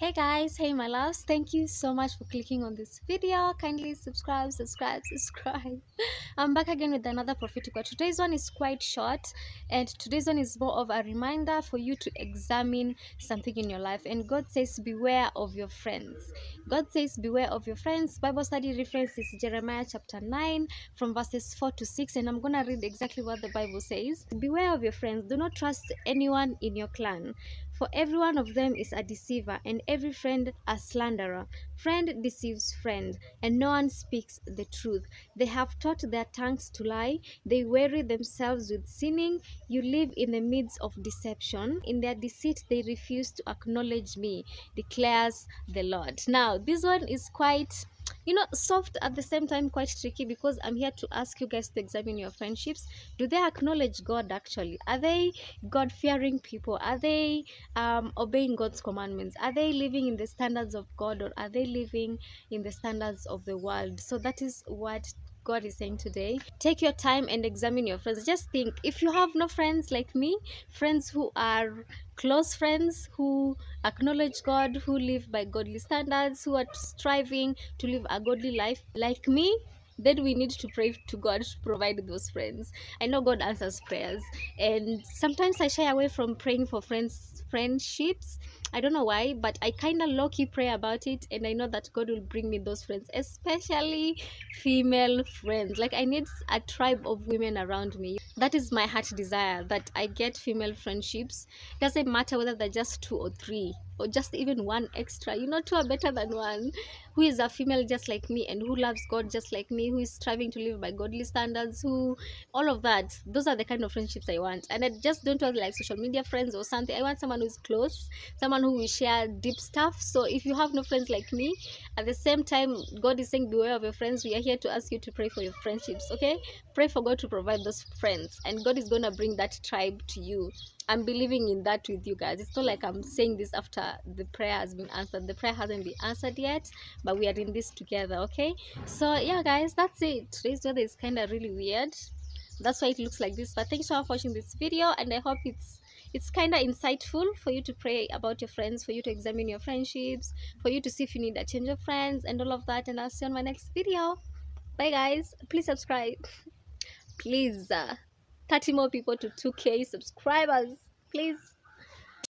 Hey guys, hey my loves, thank you so much for clicking on this video. Kindly subscribe. I'm back again with another prophetic word. Today's one is quite short, and today's one is more of a reminder for you to examine something in your life. And God says beware of your friends. God says beware of your friends. Bible study reference is Jeremiah chapter 9 from verses 4 to 6, and I'm gonna read exactly what the Bible says. Beware of your friends. Do not trust anyone in your clan, for every one of them is a deceiver, and every friend a slanderer. Friend deceives friend, and no one speaks the truth. They have taught their tongues to lie. They weary themselves with sinning. You live in the midst of deception. In their deceit, they refuse to acknowledge me, declares the Lord. Now, this one is quite, soft, at the same time quite tricky, because I'm here to ask you guys to examine your friendships. Do they acknowledge God actually? Are they God-fearing people? Are they obeying God's commandments? Are they living in the standards of God, or are they living in the standards of the world? So that is what God is saying today. Take your time and examine your friends. Just think, if you have no friends like me, friends who are close friends, who acknowledge God, who live by godly standards, who are striving to live a godly life like me, then we need to pray to God to provide those friends. I know God answers prayers, and sometimes I shy away from praying for friendships. I don't know why, but I kind of low-key pray about it, and I know that God will bring me those friends, especially female friends. Like, I need a tribe of women around me. That is my heart desire, that I get female friendships. Doesn't matter whether they're just 2 or 3 or just even 1 extra. Two are better than 1. Who is a female just like me, and who loves God just like me, who is striving to live by godly standards, who all of that. Those are the kind of friendships I want. And I just don't want like social media friends or something. I want someone who's close, someone who will share deep stuff. So if you have no friends like me, at the same time God is saying beware of your friends, we are here to ask you to pray for your friendships. Okay, pray for God to provide those friends, and God is going to bring that tribe to you. I'm believing in that with you guys. It's not like I'm saying this after the prayer has been answered. The prayer hasn't been answered yet, but we are in this together. Okay, so yeah guys, that's it. Today's weather is kind of really weird, that's why it looks like this. But thanks for watching this video, and I hope it's kind of insightful for you to pray about your friends, for you to examine your friendships, for you to see if you need a change of friends and all of that. And I'll see you on my next video. Bye guys, please subscribe. Please, 30 more people to 2K subscribers, please.